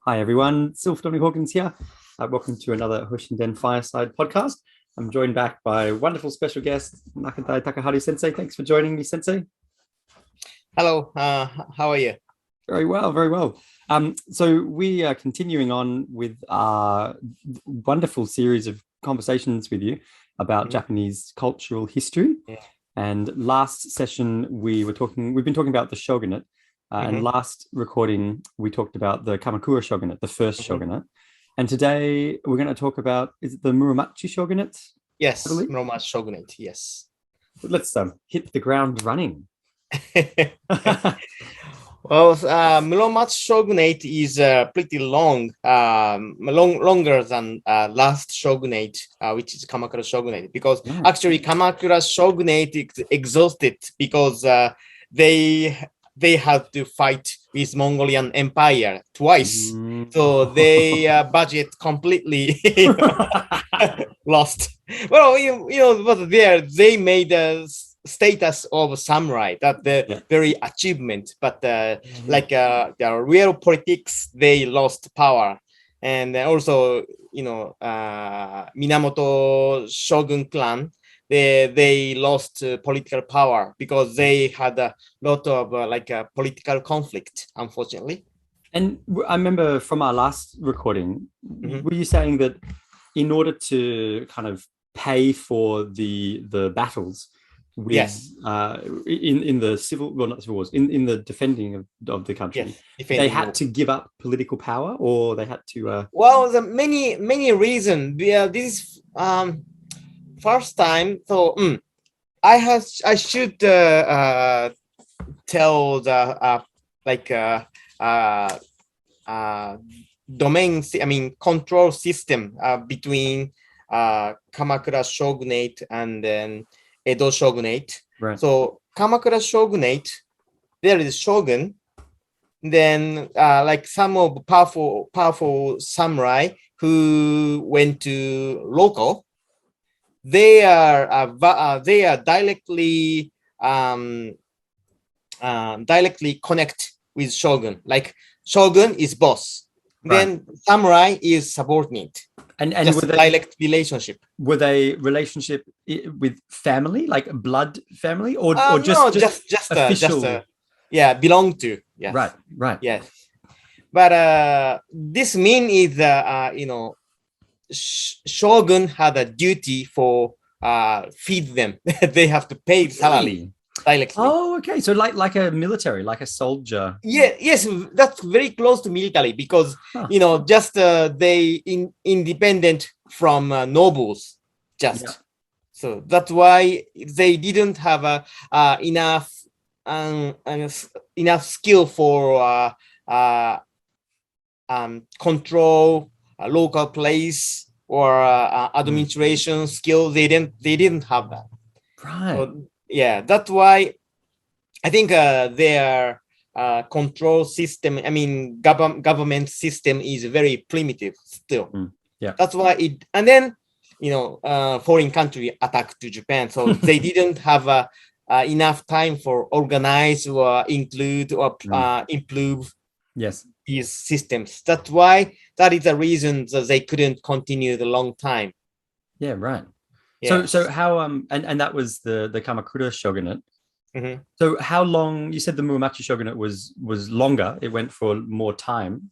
Hi everyone, Sylph Dominic Hawkins here. Welcome to another Hoshinden Fireside podcast. I'm joined back by wonderful special guest, Nakadai Takeharu sensei. Thanks for joining me, sensei. Hello, how are you? Very well, very well. So we are continuing on with our wonderful series of conversations with you about Japanese cultural history. Yeah. And last session we've been talking about the shogunate. And last recording, we talked about the Kamakura Shogunate, the first shogunate. And today we're going to talk about, is it the Muromachi Shogunate? Yes, Muromachi Shogunate, yes. Let's hit the ground running. Well, Muromachi Shogunate is pretty longer than last shogunate, which is Kamakura Shogunate, because actually Kamakura Shogunate exhausted because they had to fight with Mongolian Empire twice. So they budget completely lost. Well, but they made a status of samurai, that the very achievement, but like the real politics, they lost power. And also, Minamoto Shogun clan, they lost political power because they had a lot of political conflict, unfortunately. And I remember from our last recording, were you saying that in order to kind of pay for the battles with in the civil, well, not civil wars, in the defending of the country, they had to give up political power, or they had to well, the many reasons. This first time, so I should tell the domain, control system between Kamakura Shogunate and then Edo Shogunate. Right. So Kamakura Shogunate, there is shogun, then some of powerful samurai who went to local. They are directly connect with shogun. Like shogun is boss, then samurai is subordinate, and just a direct relationship. Were they relationship with family, like blood family, or just official? Belong to. Yes. Right. Yes, but this means shogun had a duty for feed them. They have to pay salary directly. Oh, okay. So like a military, like a soldier. Yeah, yes, that's very close to military because just they independent from nobles. So that's why they didn't have enough skill for control a local place or administration skill. They didn't have that. Right. So, that's why I think their control system, government system is very primitive still. That's why it, and then foreign country attacked to Japan, so they didn't have enough time for organize or include or improve these systems. That's why that is the reason that they couldn't continue the long time. Yeah, right. So how and that was the Kamakura Shogunate. So how long? You said the Muromachi Shogunate was longer. It went for more time.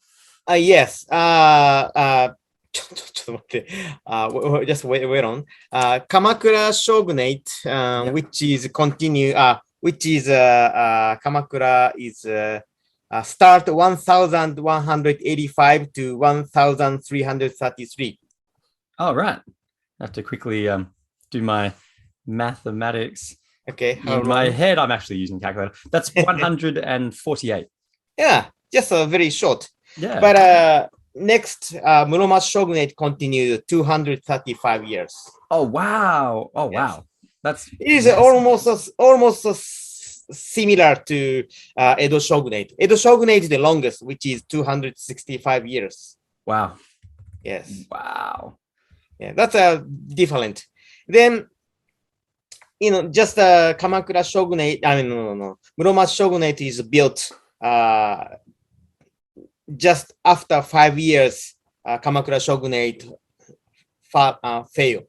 Yes. Just wait on. Kamakura Shogunate, which is continue. Which is Kamakura is start 1185 to 1333. Oh, right. I have to quickly do my mathematics. Okay. In my head, I'm actually using calculator. That's 148. Yeah, just very short. Yeah. But next, Muromachi Shogunate continued 235 years. Oh wow! Oh wow! It is almost similar to Edo Shogunate. Edo Shogunate is the longest, which is 265 years. Wow. Yes. Wow. Yeah, that's different. Then, just Kamakura Shogunate. Muromachi Shogunate is built just after 5 years, Kamakura Shogunate failed.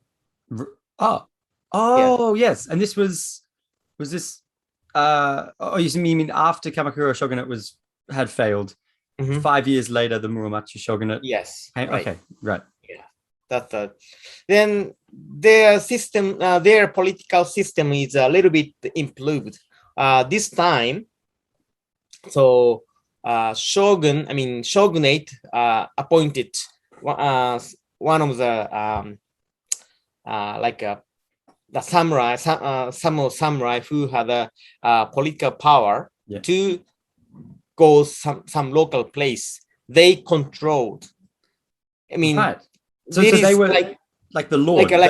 Yes. And this was this you mean after Kamakura Shogunate had failed? 5 years later, the Muromachi Shogunate. Yes. Okay, right. Yeah, that's then their system, their political system is a little bit improved. This time, so Shogunate appointed one of the the samurai, some samurai who had a political power to go some local place. They controlled. I mean, right. So they were like the lord, kind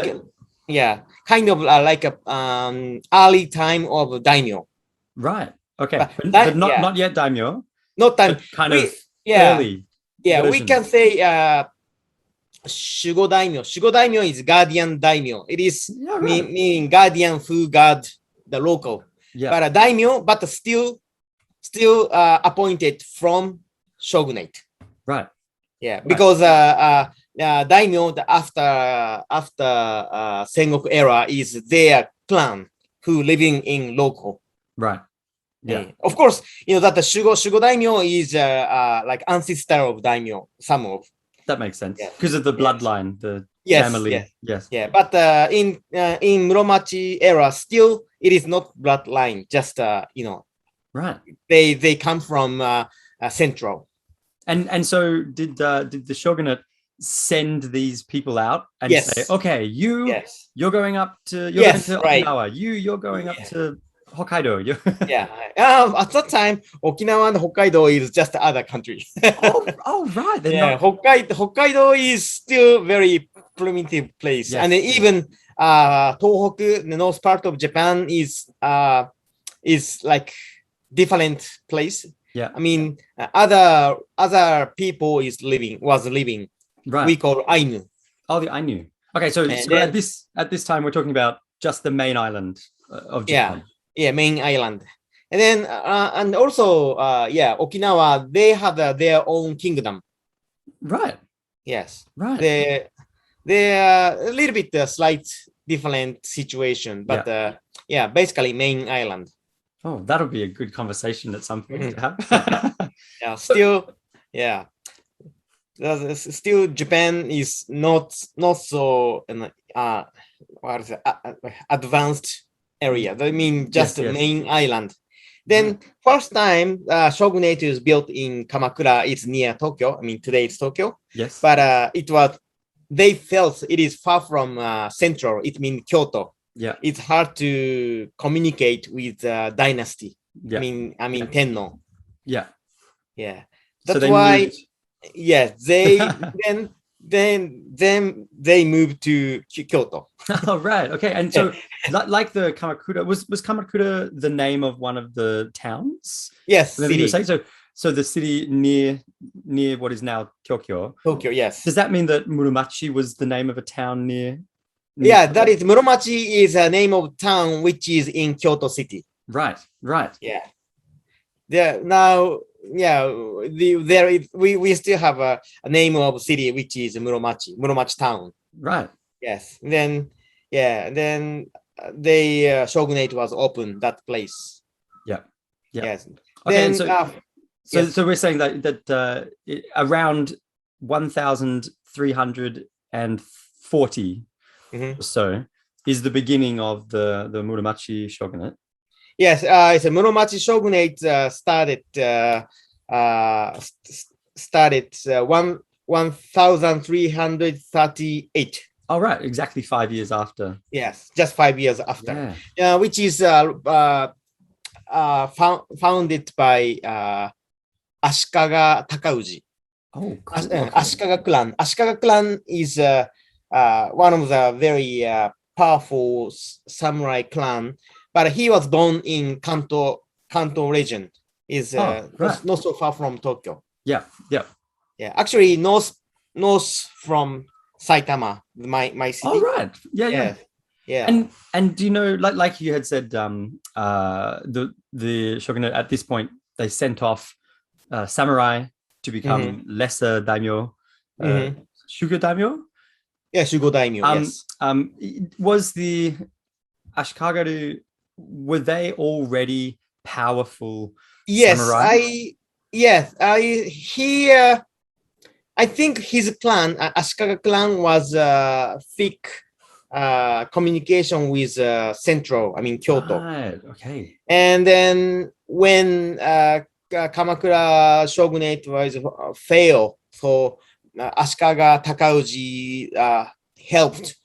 of like a early time of daimyo. Right. Okay, but not yet daimyo. Not time. Kind of early. Yeah, version. We can say Shugo daimyo. Shugo daimyo is guardian daimyo. It is meaning guardian who guard the local. Yeah. But a daimyo, but still appointed from shogunate. Right. Yeah, because daimyo after Sengoku era is their clan who living in local. Right. Yeah. Of course, that the Shugo daimyo is like ancestor of daimyo. Some of that makes sense because of the bloodline, the family. Yes. Yeah, but in Muromachi era, still it is not bloodline. Just right. They come from central. And so did the shogunate send these people out and say, okay, you're going up to Okinawa, you're going up to Hokkaido. At that time, Okinawa and Hokkaido is just other country. Right. Not... Hokkaido is still very primitive place, and even Tohoku, the north part of Japan, is like different place. Yeah, I mean, other people was living. Right. We call Ainu. Oh, the Ainu. Okay, so at this time we're talking about just the main island of Japan. Yeah, main island, and then and also Okinawa, they had their own kingdom. Right. Yes. Right. They're a little bit slight different situation, but basically main island. Oh, that'll be a good conversation at some point to have. Still Japan is not so advanced area. I mean, just the main island. Then first time shogunate is built in Kamakura. It's near Tokyo. I mean, today it's Tokyo. Yes. But they felt it is far from central. It means Kyoto. Yeah. It's hard to communicate with dynasty. Yeah. I mean Tenno. Yeah. Yeah. That's why. They then they moved to Kyoto. Oh, right. Okay. And so like the Kamakura, was Kamakura the name of one of the towns? Yes. City. So the city near what is now Tokyo. Tokyo, yes. Does that mean that Muromachi was the name of a town near that is Muromachi is a name of town which is in Kyoto City. Right. Yeah. There now. Yeah, we still have a name of city which is Muromachi town. Right. Yes. Then the shogunate was open that place. Yeah. Yes. Okay. Then, so we're saying that around 1340 or so is the beginning of the Muromachi shogunate. Yes, it's a Muromachi shogunate started 1338. All right, exactly 5 years after. Yes, just 5 years after. Which is founded by Ashikaga Takauji. Oh, cool. Ashikaga clan. Ashikaga clan is one of the very powerful samurai clan. But he was born in Kanto region. Is not so far from Tokyo. Yeah. Actually, north from Saitama, my city. Oh, right. Yeah. And do you know, like you had said, the shogunate at this point they sent off samurai to become lesser daimyo, Shugo daimyo. Yeah, Shugo daimyo. Yes. Was the Ashikagaru, were they already powerful samurai? I think his clan, Ashikaga clan, was thick communication with central, Kyoto. Right, okay. And then when Kamakura shogunate was failed, so Ashikaga Takauji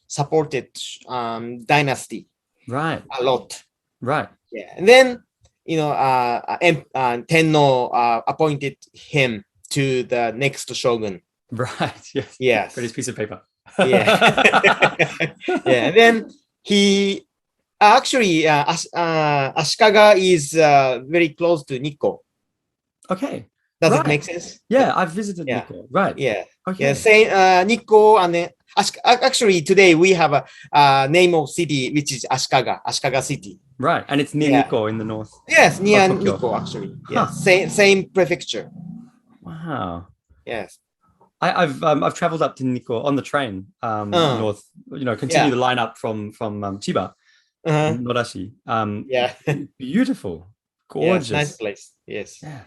supported dynasty. Right. A lot. Right. Yeah. And then, Tenno appointed him to the next shogun. Right. Yes. Yes. Got his piece of paper. Yeah. Yeah. And then he actually Ashikaga is very close to Nikko. Okay. Does it make sense? Yeah, I've visited Nikko. Right. Yeah. Okay. Yeah. Same Nikko, and then actually today we have a name of city which is Ashikaga City. Right, and it's near Nikko in the north. Yes, near Nikko actually. Yeah, same prefecture. Wow. Yes. I've traveled up to Nikko on the train north. Continue the line up from Chiba, Nodashi. Beautiful, gorgeous, nice place. Yes. Yeah.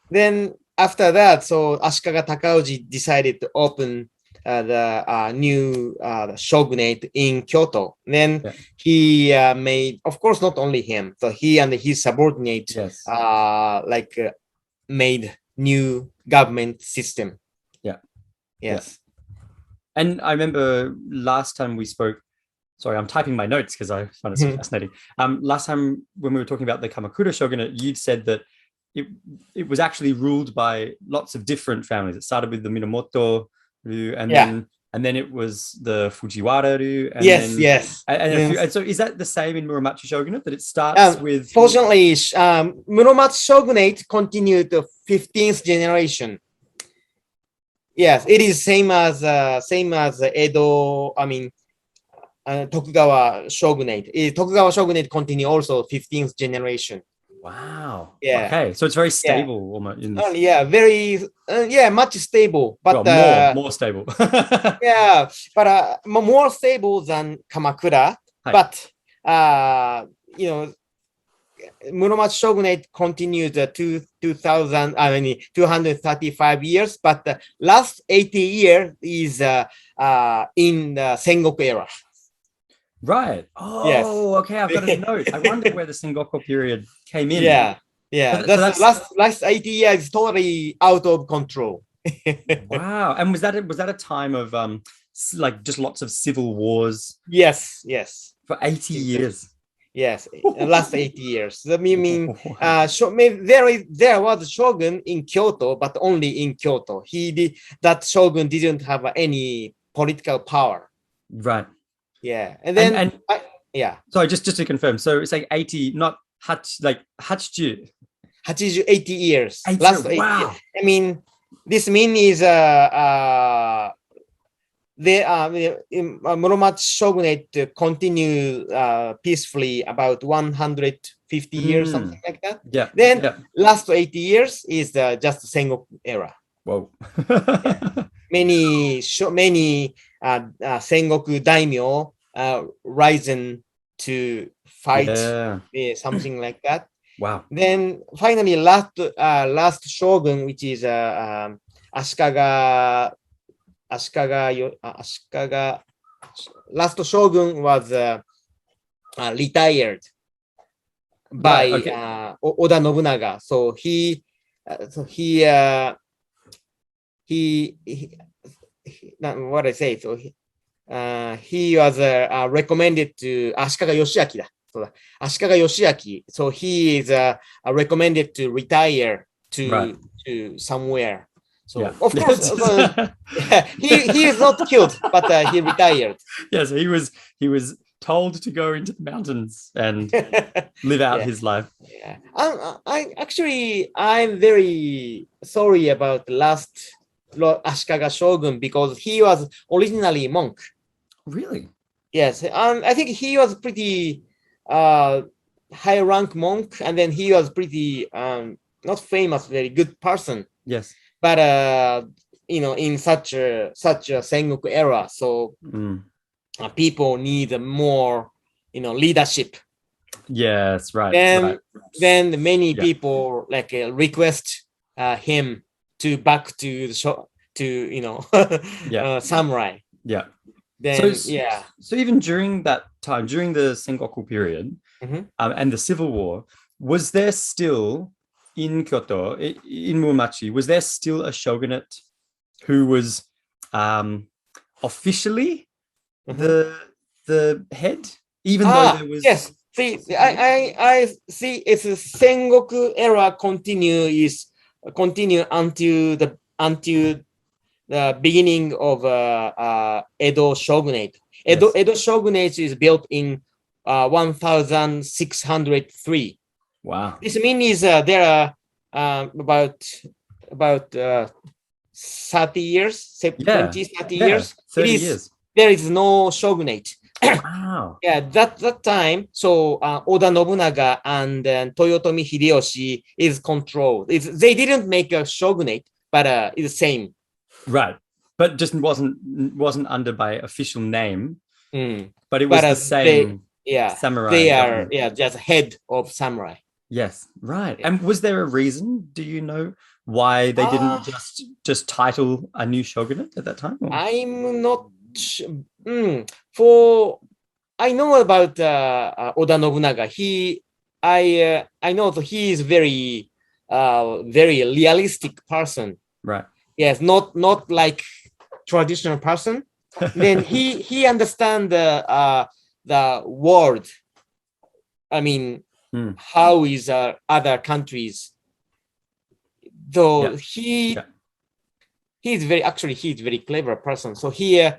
Then after that, so Ashikaga Takauji decided to open the new shogunate in Kyoto. Then he made, of course, not only him, so he and his subordinates made new government system. Yes. And I remember last time we spoke, sorry, I'm typing my notes because I find it so fascinating. Last time when we were talking about the Kamakura shogunate, you'd said that it was actually ruled by lots of different families. It started with the Minamoto Ryu, and then it was the Fujiwara Ryu. And yes. And so is that the same in Muromachi Shogunate, that it starts with... Fortunately, Muromachi Shogunate continued the 15th generation. Yes, it is same as Edo, Tokugawa Shogunate. Tokugawa Shogunate continue also 15th generation. Wow. Yeah. Okay, so it's very stable almost. Much stable, but more stable. but more stable than Kamakura. But Muromachi Shogunate continued 235 years, but the last 80 years is in the Sengoku era. Right. Oh, yes. Okay. I've got a note. I wonder where the Sengoku period came in. Yeah. That's last 80 years is totally out of control. Wow. And was that a time of just lots of civil wars? Yes. For 80 years. Yes, last 80 years. There was a shogun in Kyoto, but only in Kyoto. That shogun didn't have any political power. Right. Yeah, and then Sorry, just to confirm. So it's like 80, not Hachiju. 80 years. 80, last 80 wow. years. This means Muromachi Shogunate continue peacefully about 150 years, something like that. Yeah. Then last 80 years is just the Sengoku era. Whoa. Many Sengoku daimyo risen to fight, something like that. Wow. Then finally, last shogun, which is Ashikaga. Last shogun was retired by Oda Nobunaga. So he what I say. So he was recommended to Ashikaga Yoshiaki. So Ashikaga Yoshiaki. So he is recommended to retire to somewhere. So of course, he is not killed, but he retired. Yeah, so he was told to go into the mountains and live out his life. Yeah, I'm very sorry about the last Ashikaga shogun because he was originally monk. Really? Yes, I think he was pretty high rank monk, and then he was pretty not famous, very good person. Yes. but in such a Sengoku era, so people need more leadership. Yes, right. Then many people like request him to back to the show to samurai. Yeah. Then so even during that time, during the Sengoku period, and the civil war, was there still in Kyoto, in Muromachi, was there still a shogunate who was officially the head, even though there was? Yes. See, I see. It's a Sengoku era continue until the beginning of Edo Shogunate. Edo Shogunate is built in 1603. Wow. This means there are about 30 years, 20, 30 years. 30 years. There is no shogunate. Wow. That time, so Oda Nobunaga and Toyotomi Hideyoshi is controlled. They didn't make a shogunate, but it's the same. Right, but just wasn't under by official name. But it was the same. Samurai. They are just head of samurai. Yes, right. And was there a reason? Do you know why they didn't just title a new shogunate at that time? Or? I'm not. For I know about Oda Nobunaga. I know that he is very realistic person. Right. Yes, not like traditional person. Then he understand the world. I mean, how is other countries? Though he's very clever person. So he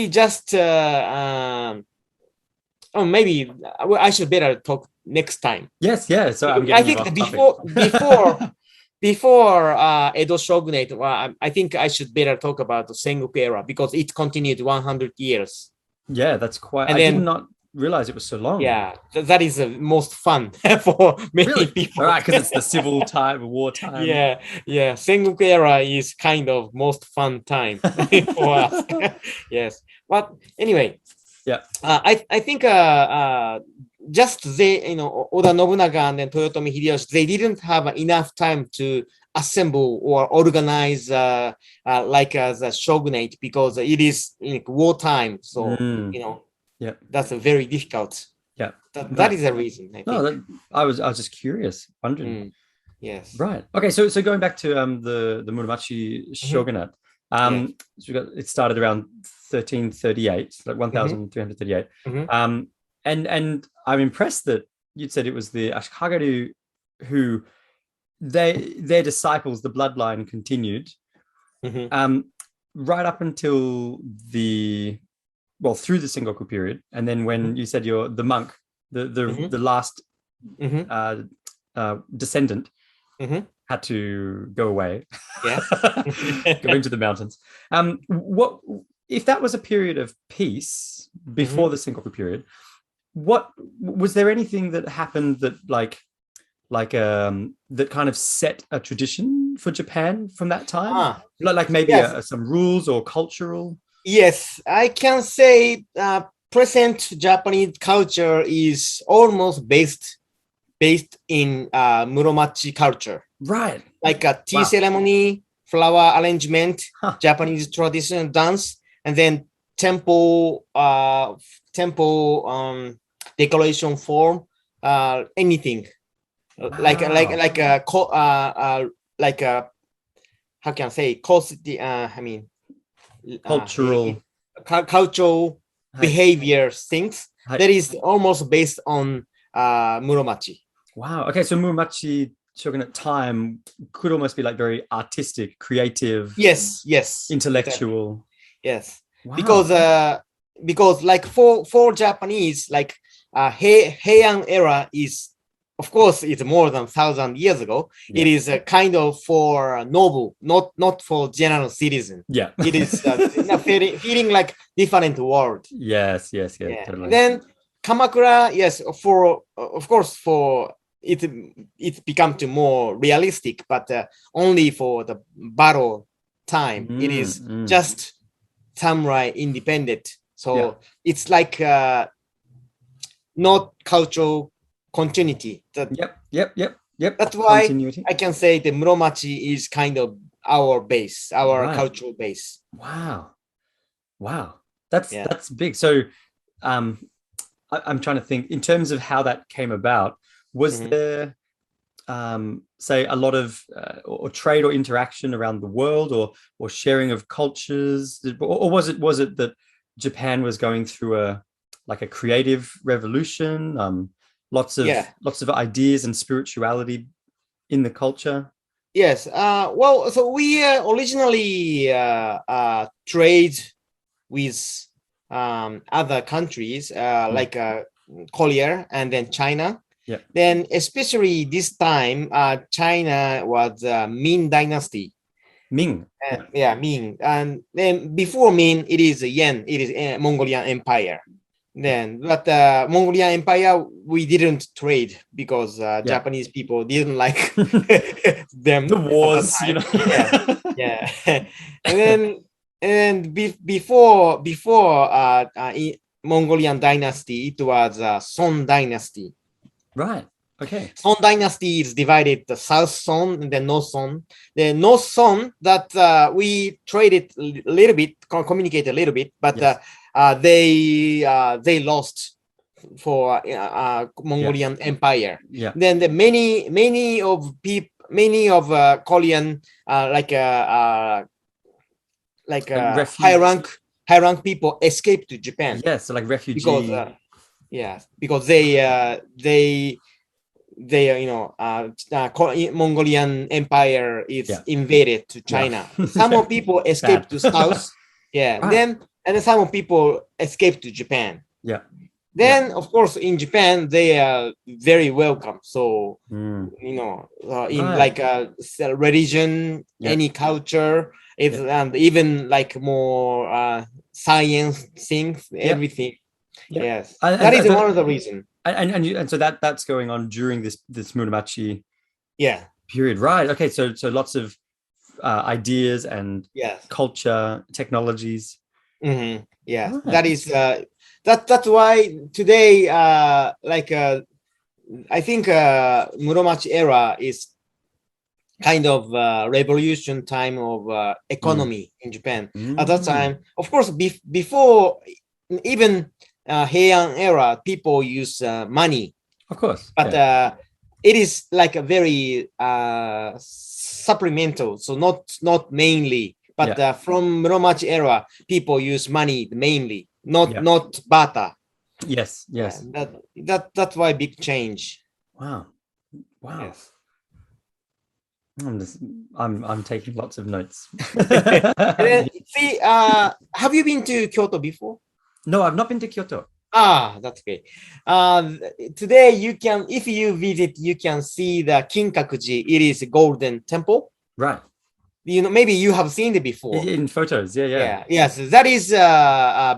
just maybe I should better talk next time. Yes, yeah. So I think before Edo Shogunate, I think I should better talk about the Sengoku era because it continued 100 years. Yeah, that's quite. I did not realize it was so long. Yeah, that is the most fun for many people. All right, because it's the civil time, war time. Yeah. Sengoku era is kind of most fun time for us. Yes, but anyway. Yeah. I think just they, Oda Nobunaga and then Toyotomi Hideyoshi, they didn't have enough time to assemble or organize like as a shogunate because it is like wartime. So that's a very difficult. Yeah, that is a reason. I think. I was just curious, wondering. Yes. Right. Okay. So going back to the Muromachi Shogunate. So it started around 1338, like 1338. And I'm impressed that you'd said it was the Ashikaga who their disciples, the bloodline continued right up until through the Sengoku period. And then when you said you're the monk, the last descendant had to go away, go into the mountains. What if that was a period of peace before the Sengoku period? What was there anything that happened that that kind of set a tradition for Japan from that time? Like maybe some rules or cultural? Yes, I can say present Japanese culture is almost based in Muromachi culture. Right. Like a tea ceremony, flower arrangement, Japanese traditional dance, and then temple decoration form, anything. Like a how can I say cultural behavior things that is almost based on Muromachi. Wow. Okay, so Muromachi Shogunate time could almost be like very artistic, creative. Yes. Intellectual. Yes. Wow. Because like for Japanese, like Heian era is, of course, it's more than 1,000 years ago. Yeah. It is a kind of for noble, not for general citizen. Yeah. It is feeling like different world. Yes. Totally. Then Kamakura, yes, of course, for it become to more realistic, but only for the battle time. It is just samurai independent. So it's like not cultural continuity. Yep. That's why I can say the Muromachi is kind of our base, our cultural base. Wow. That's big. So I'm trying to think in terms of how that came about. Was there say a lot of or trade or interaction around the world, or sharing of cultures, or was it that Japan was going through a creative revolution, lots of ideas and spirituality in the culture? Yes. Well, so we originally trade with other countries like Korea and then China. Yeah. Then especially this time, China was Ming Dynasty. Ming. Ming. And then before Ming, it is Yen. It is Mongolian Empire. Then, but Mongolian Empire, we didn't trade because Japanese people didn't like them. The wars, And before Mongolian dynasty, it was Song dynasty. Right. Okay. Song dynasty is divided the South Song and the North Song. The North Song that we traded a little bit, communicate a little bit, but they lost for Mongolian Empire. Yeah. Then the many of Korean high rank people escaped to Japan. Yes, so like refugee. Because they Mongolian Empire is invaded to China. Some of people escaped to South. Then some of people escaped to Japan. Then of course in Japan they are very welcome. So in like religion, any culture, and even like more science things, everything. Yes, that is one of the reasons. And so that's going on during this Muromachi period, right? Okay, so lots of ideas and culture, technologies. That is that's why today I think Muromachi era is kind of revolution time of economy in Japan. At that time, of course, before even Heian era, people use money, of course, but it is like a very supplemental, so not mainly, but from Muromachi era, people use money mainly, not barter. Yes. That's why big change. Wow. Yes. I'm taking lots of notes. See, have you been to Kyoto before? No, I've not been to Kyoto. That's okay. Today you can, if you visit, you can see the Kinkakuji. It is a golden temple. Right. Maybe you have seen it before. In photos, Yes, that is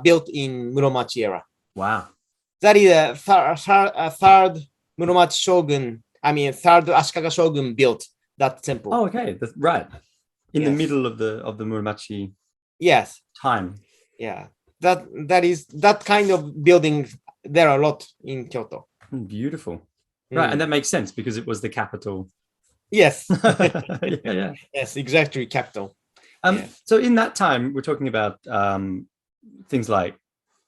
built in Muromachi era. Wow. That is a third Muromachi Shogun. Third Ashikaga Shogun built that temple. Oh, okay. That's right. In the middle of the Muromachi. Yes. Time. Yeah. That is that kind of building. There are a lot in Kyoto. Beautiful. Right, and that makes sense because it was the capital. Yes. Yeah. Yes, exactly, capital. So in that time, we're talking about things like,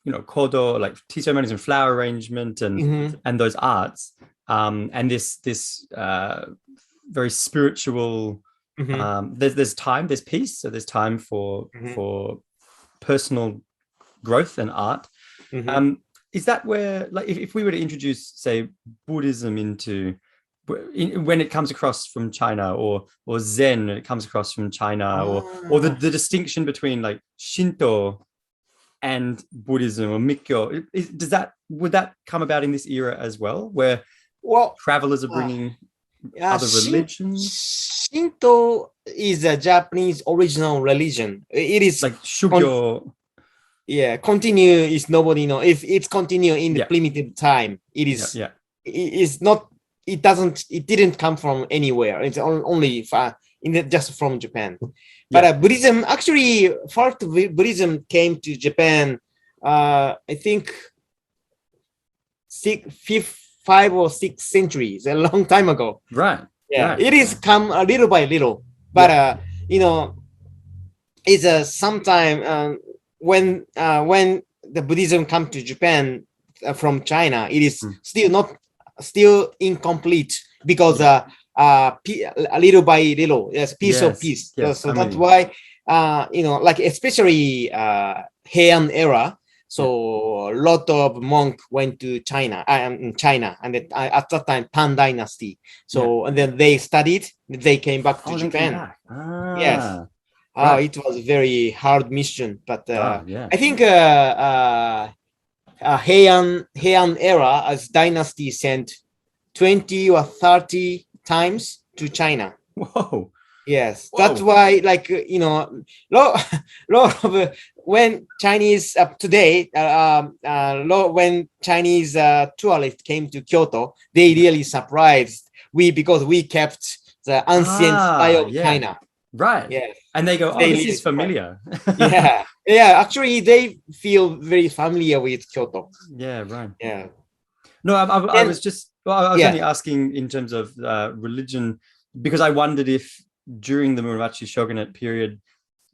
kodo, like tea ceremonies and flower arrangement and those arts, and this very spiritual. There's time, there's peace, so there's time for personal growth and art. Is that where, like, if we were to introduce, say, Buddhism when it comes across from China, or Zen when it comes across from China, or the distinction between like Shinto and Buddhism or Mikkyo, would that come about in this era as well, where travelers are bringing other religions? Shinto is a Japanese original religion. It is like Shugyo. Continue is nobody know. If it's continue in the primitive time, it is. It is not it didn't come from anywhere. It's only just from Japan. But Buddhism, actually, first Buddhism came to Japan, I think 5 or 6 centuries, a long time ago. Right. Yeah, right. It is come a little by little, but it's sometime when the Buddhism come to Japan from China, it is still incomplete because a little by little, piece of piece. So that's why like especially Heian era. So a lot of monk went to China, and then, at that time Tang Dynasty. So and then they studied. They came back to Japan. Yes. Right. It was a very hard mission, but I think Heian era as dynasty sent 20 or 30 times to China. Whoa. Yes, that's why, like, lot of when Chinese today, when Chinese tourists came to Kyoto, they really surprised because we kept the ancient style of China. Right. Yeah. And they go, oh, this is familiar. Yeah. Actually, they feel very familiar with Kyoto. Yeah. Right. Yeah. No, I was just, I was only asking in terms of religion, because I wondered if during the Muromachi Shogunate period,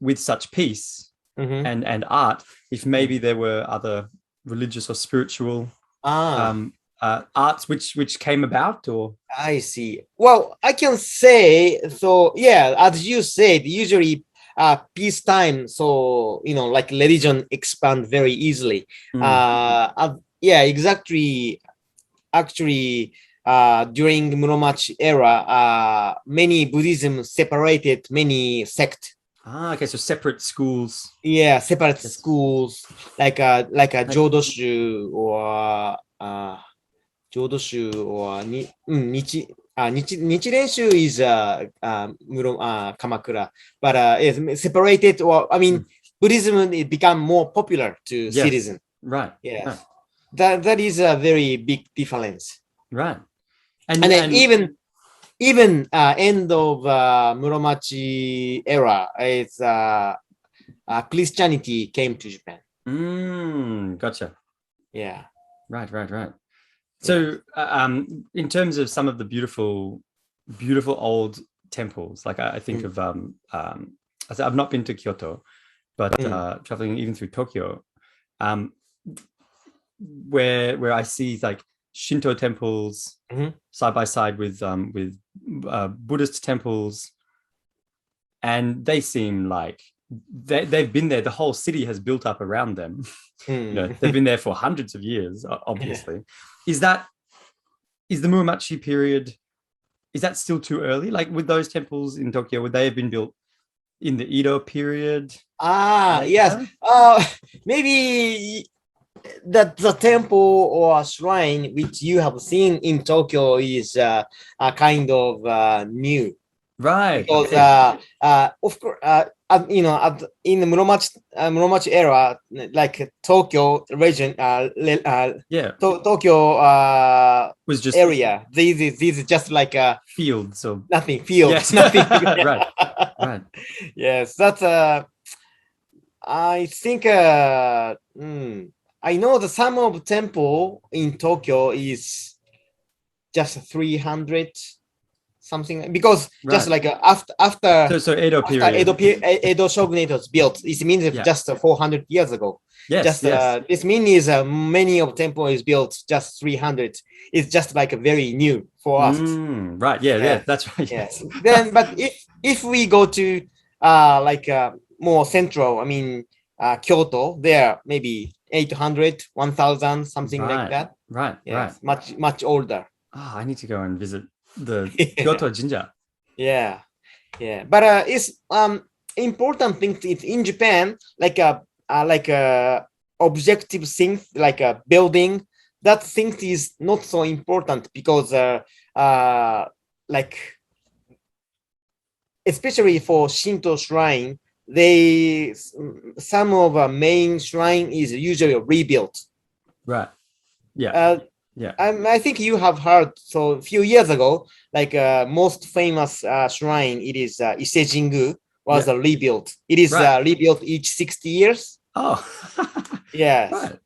with such peace and art, if maybe there were other religious or spiritual arts which came about, or I see. Well, I can say so. Yeah, as you said, usually peacetime. So like religion expand very easily. Yeah, exactly. Actually, during Muromachi era, many Buddhism separated many sects. Okay, so separate schools. Yeah, separate schools like a Jodoshu or Nichirenshu is Kamakura, but separated, or I mean, Buddhism it become more popular to citizens. Right. Yes. Right. That is a very big difference. Right. And then even end of Muromachi era, it's Christianity came to Japan. Gotcha. Yeah. Right. So in terms of some of the beautiful old temples, like I think of I've not been to Kyoto, but traveling even through Tokyo, where I see like Shinto temples side by side with Buddhist temples, and they seem like they've been there. The whole city has built up around them. They've been there for hundreds of years, obviously. Is the Muromachi period, is that still too early? Like with those temples in Tokyo, would they have been built in the Edo period? Yes. Maybe that the temple or shrine which you have seen in Tokyo is a kind of new. Right. Because of course, in the Muromachi era, like Tokyo region, Tokyo was just area. These is just like a field. So nothing field. Yes. Nothing. Right. Yes, that's I think. I know the sum of temple in Tokyo is just 300. Something, because just like after so Edo period, Edo Shogunate was built. It means just 400 years ago. Yes. This means many of temple is built just 300. It's just like a very new for us. Right. Yeah. That's right. Yes. Then, but if we go to like more central, I mean Kyoto, there maybe 800, 1,000, something like that. Right. Yes, much older. I need to go and visit the Kyoto Jinja. Yeah. But it's important thing in Japan, like a objective thing, like a building. That thing is not so important because like especially for Shinto shrine, some of a main shrine is usually rebuilt. Right. Yeah. Yeah. I think you have heard. So a few years ago, like most famous shrine, it is Ise-jingu was rebuilt. It is rebuilt each 60 years. Oh, yes. Right.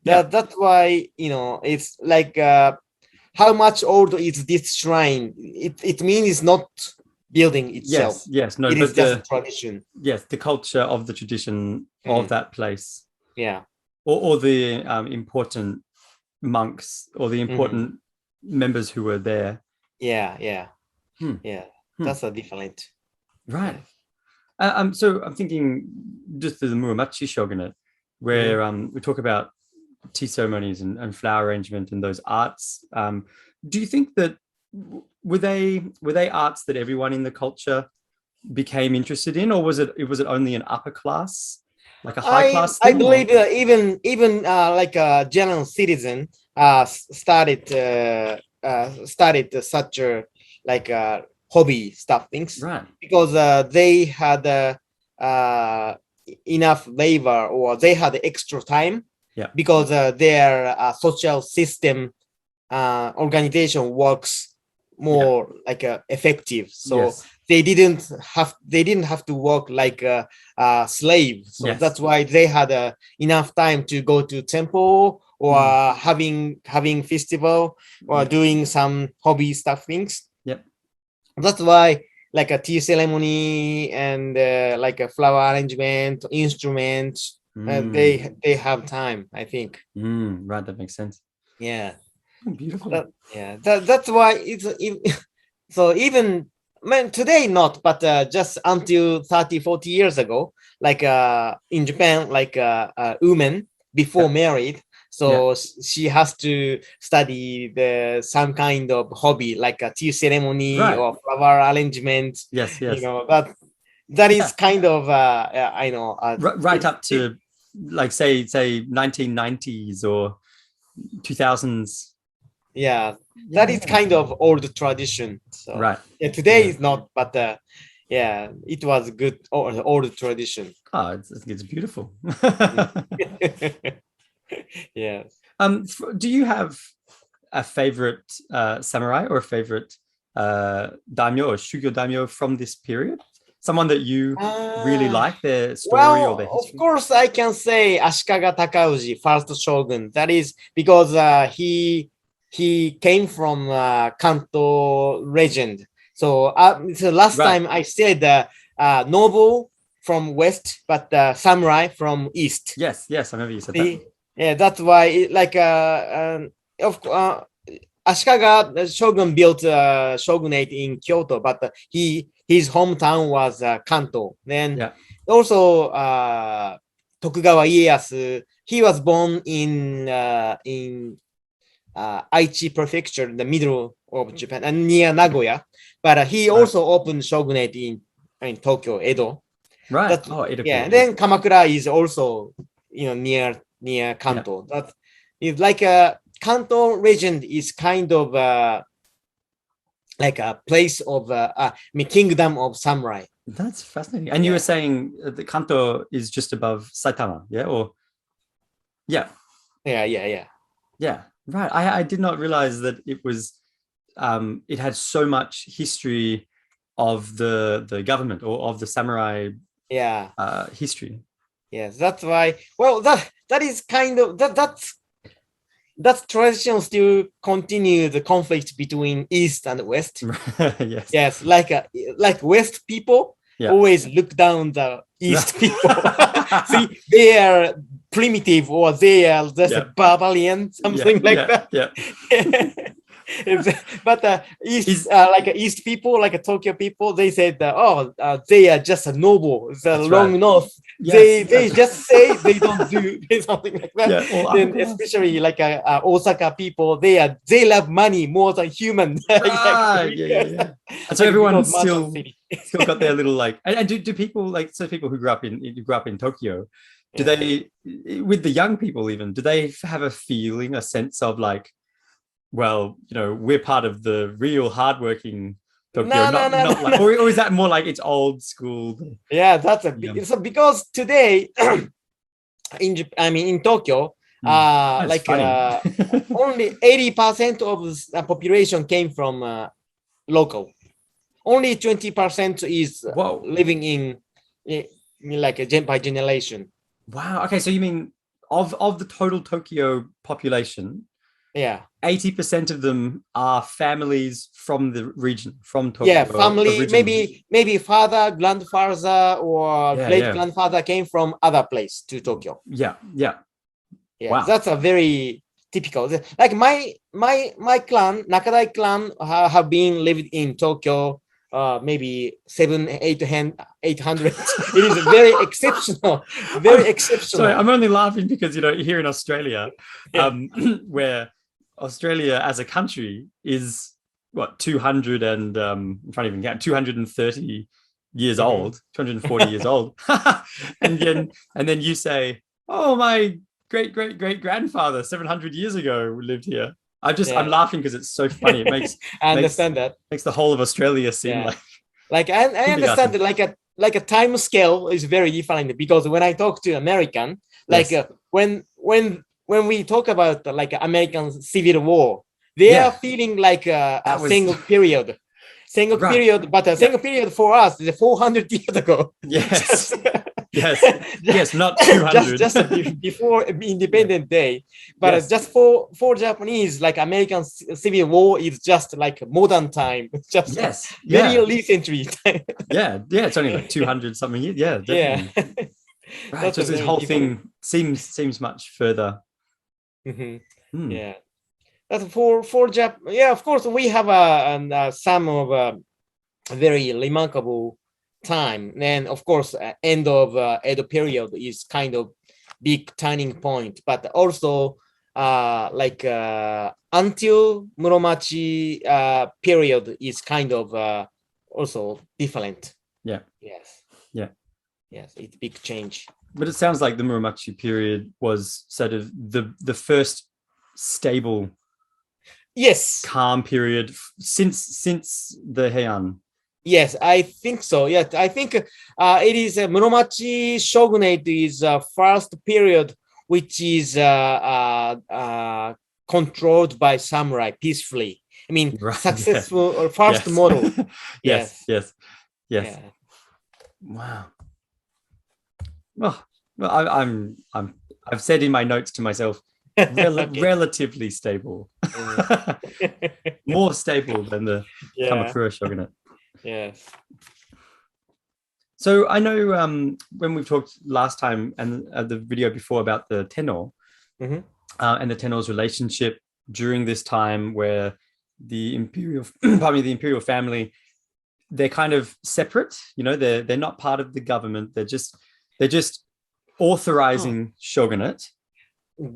That's why, you know, it's like how much old is this shrine? It means it's not building itself. Yes, no, it but is just a tradition. Yes, the culture of the tradition of that place. Yeah. Or the important monks or the important members who were there. Yeah. Hmm. Yeah. That's a different. Right. So I'm thinking just the Muromachi Shogunate, where we talk about tea ceremonies and flower arrangement and those arts. Do you think that were they arts that everyone in the culture became interested in, or was it only an upper class, like a high class thing? I believe even like a general citizen started such a like hobby stuff things, right? Because they had enough labor, or they had extra time. Yeah. Because their social system organization works more like effective, so they didn't have to work like a slave. So that's why they had enough time to go to temple, or having festival, or doing some hobby stuff things. That's why like a tea ceremony and like a flower arrangement, instruments, they have time, I think. Right, that makes sense. Yeah. Beautiful. That's why it's so even today not, but just until 30-40 years ago, like in Japan, like a woman before married, so she has to study some kind of hobby, like a tea ceremony or flower arrangement. Yes. You know, that is kind of I know right up to like say 1990s or 2000s. Yeah, that is kind of old tradition. So today is not, but it was good old tradition. Oh, it's beautiful. Yes. Do you have a favorite samurai or a favorite daimyo or shugyo daimyo from this period? Someone that you really like, their story or their history? Of course, I can say Ashikaga Takauji, first shogun. That is because he came from Kanto legend. So last time I said noble from west, but samurai from east. Yes, I remember you said that. Yeah, that's why Ashikaga shogun built shogunate in Kyoto, but his hometown was Kanto. Then also Tokugawa Ieyasu, he was born in Aichi prefecture, in the middle of Japan, and near Nagoya. But he also opened shogunate in Tokyo, Edo. Right. Edo. Yeah. And then Kamakura is also near Kanto. That is like a Kanto region is kind of like a place of kingdom of samurai. That's fascinating. And you were saying the Kanto is just above Saitama, yeah? Or yeah. Right. I did not realize that it was it had so much history of the government or of the samurai history. Yes, that's why. Well, that is kind of that's tradition still continue the conflict between East and West. Yes, like West people always look down the East people. See, they are primitive, or they are just barbarian, something like that. But East, like East people, like Tokyo people, they said, they are just a noble, the long nose. They just say they don't do something like that. Then especially like Osaka people, they love money more than human. And so everyone still got their little like. And do people like people who grew up in Tokyo? Do they, with the young people even, do they have a sense of like, well, we're part of the real hardworking Tokyo, not like, or is that more like it's old school? Yeah, that's so because today in Tokyo, like only 80% of the population came from local. Only 20% is living in like by generation. Wow. Okay, so you mean of the total Tokyo population, 80% of them are families from the region, from Tokyo. Yeah, family, maybe father, grandfather, or great grandfather came from other place to Tokyo. Yeah. Wow. That's a very typical. Like my clan, Nakadai clan, have been lived in Tokyo. Maybe 800. It is very exceptional. Very exceptional. Sorry, I'm only laughing because here in Australia, where Australia as a country is what 200 and I'm trying to even count 230 years old, 240 years old, and then you say, oh, my great grandfather 700 years ago lived here. I'm laughing because it's so funny. It makes I understand that makes the whole of Australia seem like I understand that like a time scale is very different, because when I talk to American, like when we talk about like American Civil War, they are feeling like a single period. Period, but a single period for us is 400 years ago. Yes. Yes, not 200. just before Independence Day, but just for Japanese, like American Civil War is just like modern time. Just very recently. It's only like 200 something years. Yeah, definitely. Right, so this whole thing seems much further. Yeah. That's for Japan. Yeah, of course, we have some of very remarkable time. And of course, end of Edo period is kind of big turning point. But also, until Muromachi period is kind of also different. Yes, it's big change. But it sounds like the Muromachi period was sort of the first stable, calm period since the Heian. Yes, I think so. Yes, I think it is Muromachi Shogunate is first period which is controlled by samurai peacefully. I mean, successful or first model. Yes. Wow. Well, I've said in my notes to myself, relatively stable, more stable than the Kamakura Shogunate. Yes. So I know when we've talked last time and the video before about the Tenno and the Tenno's relationship during this time, where the imperial, the imperial family, they're kind of separate. They're not part of the government. They're just authorizing shogunate.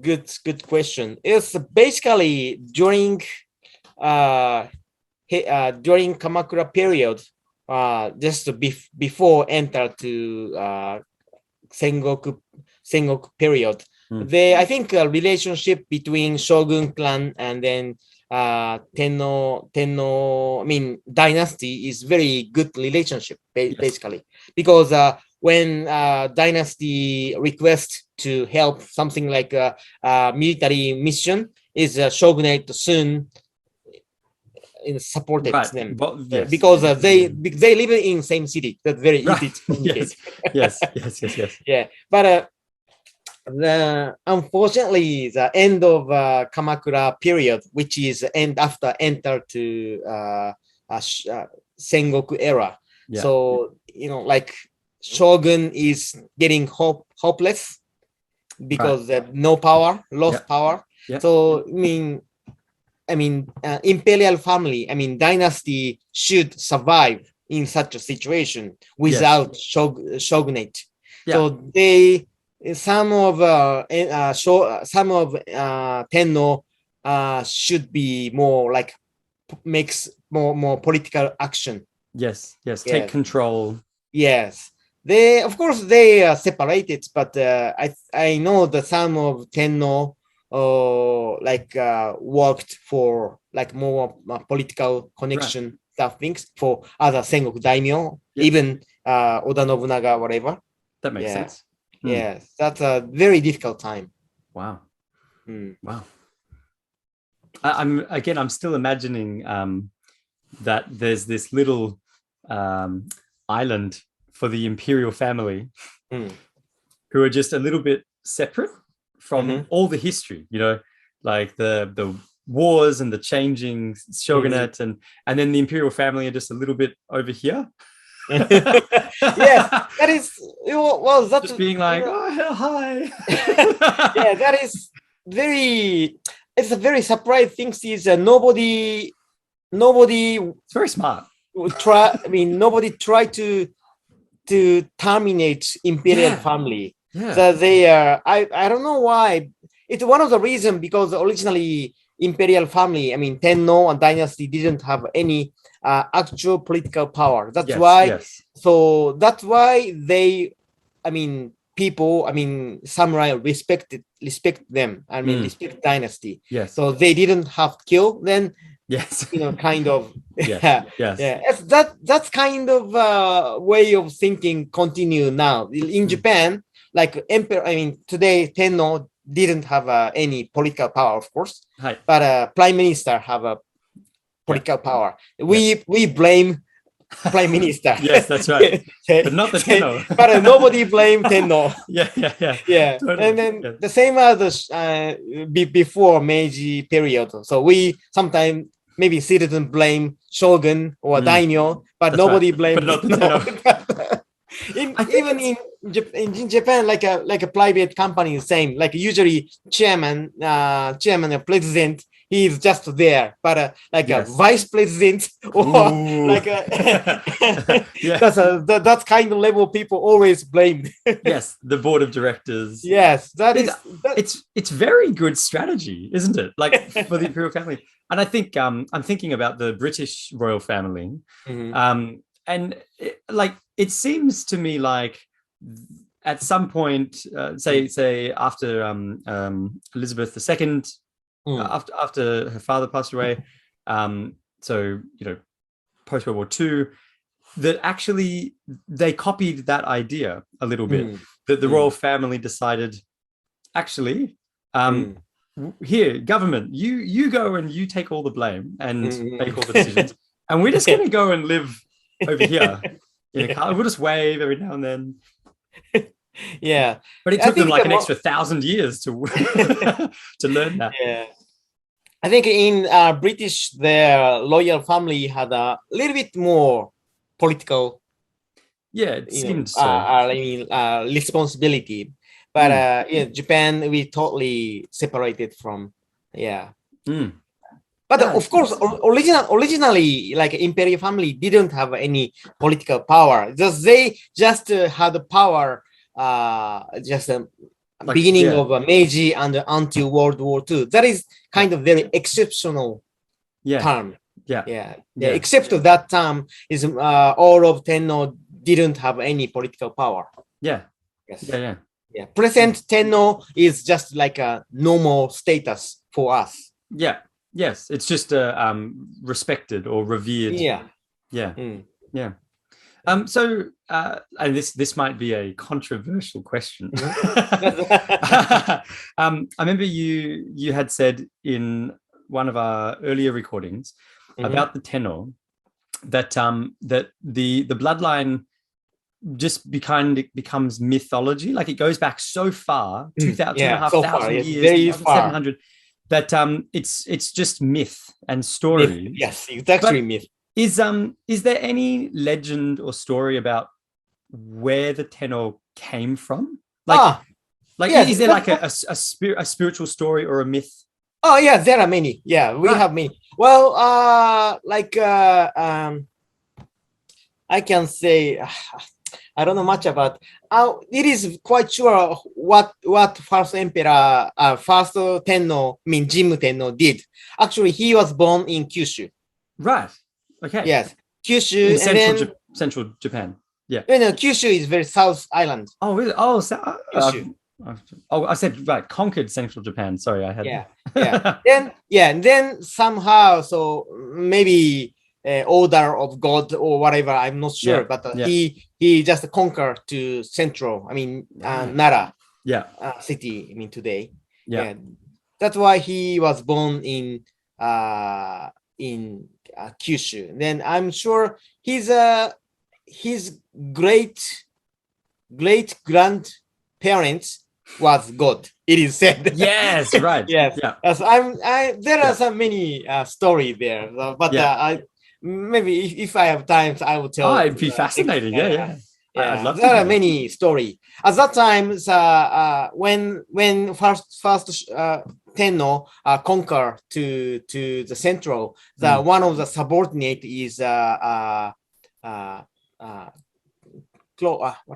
Good question. It's basically during Kamakura period, just before enter to Sengoku period. I think a relationship between Shogun clan and then Tenno, dynasty is very good relationship, basically, because when dynasty request to help something like a military mission, is shogunate soon supported them, because they live in same city. That's very easy to communicate. Yes. Yeah, but unfortunately, the end of Kamakura period, which is after enter to Sengoku era. So like shogun is getting hopeless because no power, lost power. So imperial family, dynasty should survive in such a situation without shogunate. So some of Tenno should be more like makes more political action. Yes, take control. Yes, they are separated, but I know that some of Tenno worked for like more political connection stuff things for other Sengoku daimyo, even Oda Nobunaga, whatever. That makes sense. Yes, that's a very difficult time. Wow. Wow. I'm still imagining that there's this little island for the imperial family who are just a little bit separate from all the history, like the wars and the changing shogunate, and then the imperial family are just a little bit over here. Yes, that is that's just being like, oh, hi. Yeah, that is it's a very surprising thing is nobody it's very smart. Nobody tried to terminate imperial family. So they are I don't know why. It's one of the reasons, because originally imperial family, Tenno and dynasty didn't have any actual political power. That's why. So that's why they, people, samurai respect them. Respect dynasty. Yes. So they didn't have kill then. Yes. Kind of. Yes. That's kind of way of thinking continue now in Japan. Like emperor, today Tenno didn't have any political power, of course, but prime minister have a political power. We blame prime minister. Yes, that's right. But not the Tenno. But nobody blame Tenno. Yeah. Totally. And then the same as before Meiji period. So we sometimes maybe citizen blame shogun or daimyo, but that's nobody blame. But not the Tenno. Even in Japan, like a private company, same. Like usually chairman or president, he is just there. But a vice president or like that's kind of level people always blame. Yes, the board of directors. Yes, it's very good strategy, isn't it? Like for the imperial family. And I think I'm thinking about the British royal family. And it seems to me like at some point, say after Elizabeth II, after her father passed away, so post World War II, that actually they copied that idea a little bit. That the royal family decided, actually, here, government, you go and you take all the blame and make all the decisions, and we're just going to go and live over here. We'll just wave every now and then. Yeah, but it took them like an extra 1,000 years to learn that. Yeah, I think in British, their royal family had a little bit more political. Yeah, it seemed so. Responsibility, but Japan, we totally separated from. But of course, originally, like imperial family didn't have any political power. They just had the power. Beginning of Meiji and until World War II. That is kind of very exceptional term. Yeah. Except that term is all of Tenno didn't have any political power. Yeah. Present Tenno is just like a normal status for us. Yeah. Yes, it's just respected or revered. Yeah. So, and this might be a controversial question. I remember you had said in one of our earlier recordings about the Tenno that that the bloodline just becomes mythology. Like it goes back so far, 2,500 years, very far. 700. That it's just myth and story. Yes, it's actually myth. Is there any legend or story about where the Tenno came from? Is there like a spiritual story or a myth? Oh yeah, there are many. Yeah, we have many. Well, I can say I don't know much about. It is quite sure what first emperor, first Tenno, Jin Tenno did. Actually, he was born in Kyushu. Right. Okay. Yes, Kyushu in central Japan. Yeah. No, Kyushu is very south island. Oh really? Oh, Kyushu. I said right. Conquered central Japan. Sorry, I had. Yeah. Then somehow, so maybe. Order of God or whatever, I'm not sure, but he just conquered to central. Nara, city. Today. That's why he was born in Kyushu. Then I'm sure his great grandparents was God. It is said. Yes, right. Yes. Yeah. As there are so many stories there, but I maybe if I have time, I will tell. Oh, it'd be fascinating. Yeah. I'd love there to. are many stories. At that time, when first Tenno conquer to the central, one of the subordinate is what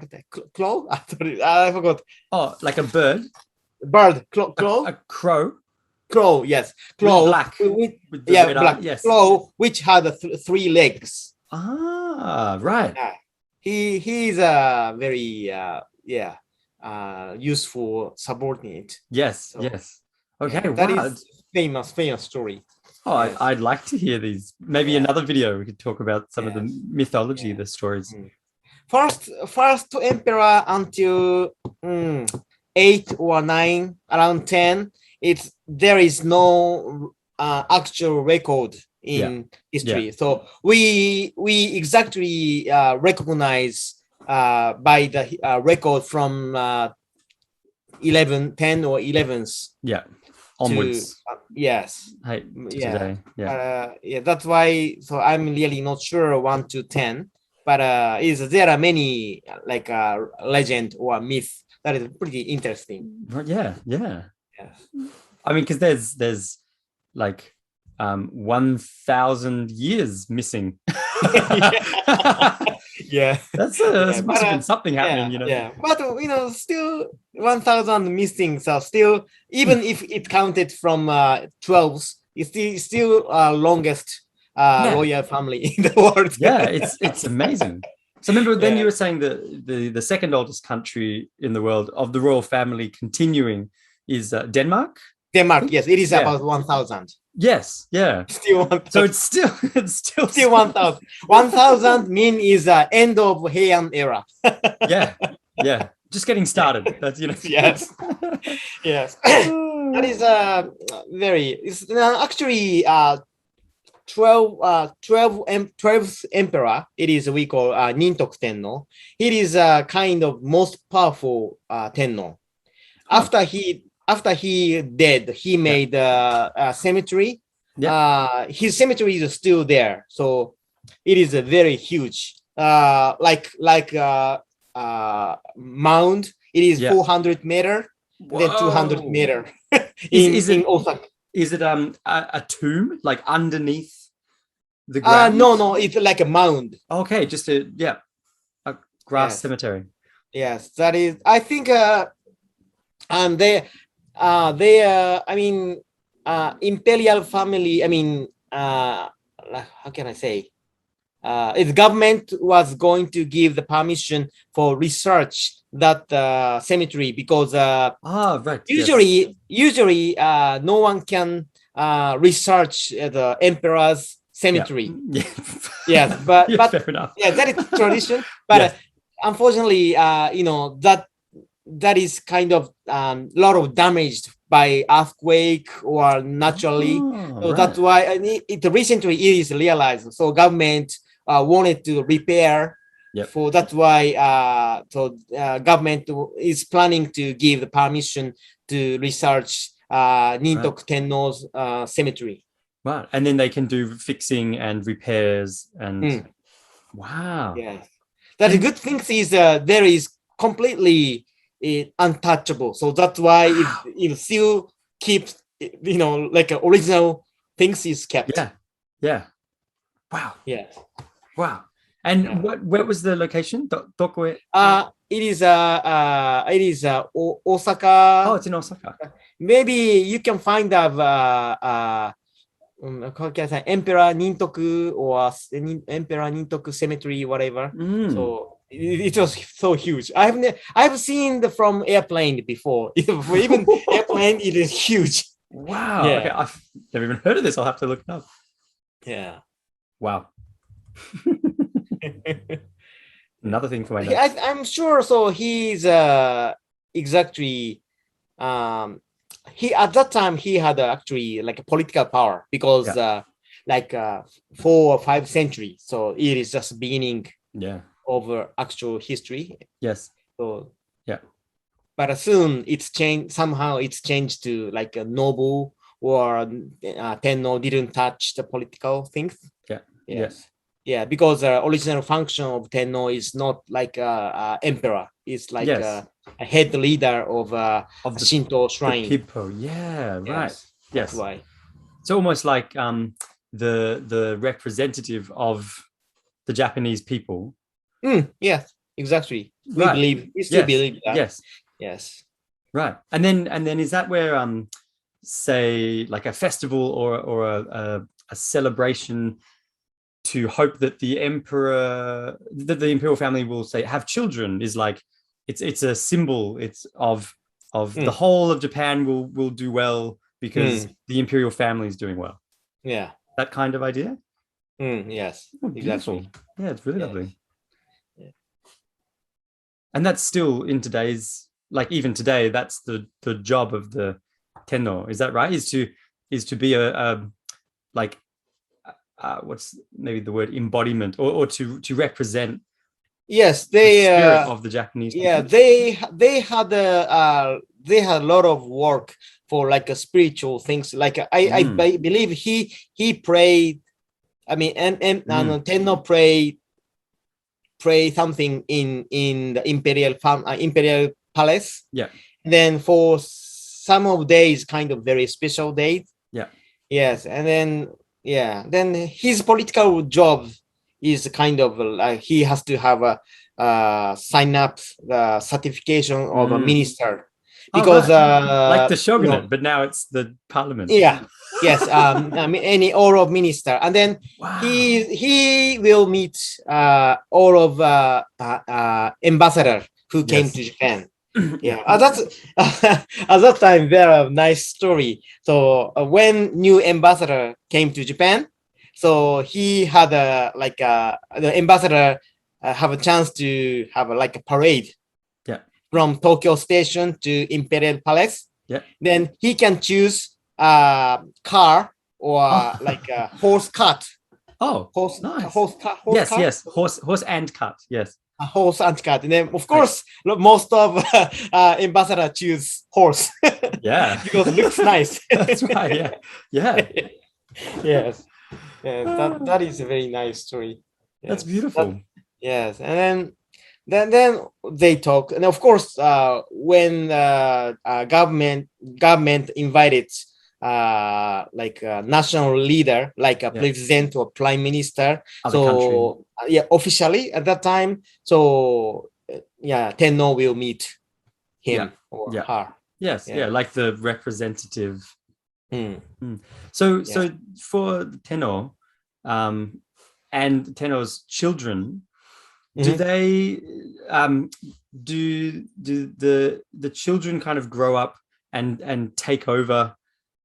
is that? Claw? Sorry, I forgot. Oh, like a bird. Bird. Claw. A crow. Claw. Yes. Claw. Black. With black. Yes. Claw, which had 3 legs. Ah, right. He's a very useful subordinate. Yes. So, yes. Okay. Yeah, that is famous story. Oh, yes. I'd like to hear these. Maybe another video we could talk about some of the mythology, the stories. First emperor until 8 or 9, around 10. There is no actual record in history. So we exactly recognize by the record from 10 or 11th. Yeah. Onwards. Yes. Today. Yeah. That's why. So I'm really not sure 1 to 10, but there are many like legend or myth that is pretty interesting. Yeah. I mean, because there's like 1,000 years missing. That's must have been something happening, you know. Yeah, but still 1,000 missing. So still, even if it counted from 12, it's still longest royal family in the world. Yeah, it's amazing. So remember, then you were saying that the second oldest country in the world of the royal family continuing is Denmark. Denmark, yes, it is about 1,000. Yes, yeah. Still 1,000. So it's still 1,000. 1,000 mean is end of Heian era. yeah. Just getting started. That's Yes. That is it's actually 12th emperor. It is we call Nintoku Tenno. It is kind of most powerful Tenno. After he dead, he made a cemetery. His cemetery is still there, so it is a very huge, like mound. It is 400 meter, then 200 meter. in Osaka. Is it a tomb like underneath the ground? No, it's like a mound. Okay, just a grass cemetery. Yes, that is. I think imperial family. I mean, how can I say? Its government was going to give the permission for research that cemetery because usually no one can research the emperor's cemetery. Yes, but fair enough. Yeah, that is tradition. But unfortunately, that is kind of lot of damage by earthquake or naturally. So that's why it recently is realized. So government wanted to repair. So that's why government is planning to give the permission to research Nintoku Tenno's cemetery. Wow, and then they can do fixing and repairs and wow. Yeah, that the good thing is there is completely untouchable. So that's why it still keeps like original things is kept. Yeah. Wow. Yeah. Wow. And where was the location? Doko? It is Osaka. Oh, it's in Osaka. Maybe you can find Emperor Nintoku or Emperor Nintoku Cemetery, whatever. So it was so huge. I've seen from airplane before. Even airplane, it is huge. Wow. Yeah. Okay, I've never even heard of this. I'll have to look it up. Yeah. Wow. Another thing for my notes. I'm sure. So he's exactly he at that time he had actually like a political power because like 4 or 5 centuries. So it is just beginning of actual history. Yes. So but soon it's changed. Somehow it's changed to like a noble or Tenno didn't touch the political things. Yeah, because the original function of Tenno is not like emperor. It's like a head leader of the Shinto shrine. The Pippo. Yeah, right. That's why. It's almost like the representative of the Japanese people. Yes, exactly. We still believe that. Yes. Right. And then is that where say like a festival or a celebration to hope that the imperial family will say have children is like it's a symbol, it's of the whole of Japan will do well because the imperial family is doing well. Yeah. That kind of idea? Yes. Exactly. Yeah, it's really lovely. Yeah. And that's still in today's, like even today, that's the job of the Tenno. Is that right? Is to be a like what's maybe the word embodiment or to represent the spirit of the Japanese people. Yeah, they had a lot of work for like a spiritual things. Like I believe he prayed. I mean, and Tenno pray something in the imperial palace. Yeah. And then for some of days, kind of very special days. Yeah. Yes, and then his political job is kind of like he has to have a sign up the certification of a minister because like the shogunate, but now it's the parliament. Yeah. Yes. I mean, any all of minister, and then he will meet all of ambassador who came to Japan. That's at that time very nice story. So when new ambassador came to Japan, so he had the ambassador have a chance to have like a parade from Tokyo Station to Imperial Palace. Then he can choose car or like a horse cart. Horse, nice. Horse cart. Yes, horse and cart. Yes. A horse and cart, and then of course most of ambassador choose horse. Because it looks nice. That's right. Yeah. Yes. That is a very nice story. Yes. That's beautiful. Yes, and then they talk, and of course when government invited like a national leader, like a president or prime minister. So officially at that time. So Tenno will meet him or her. Yes, like the representative. So for Tenno, and Tenno's children, do they do the children kind of grow up and take over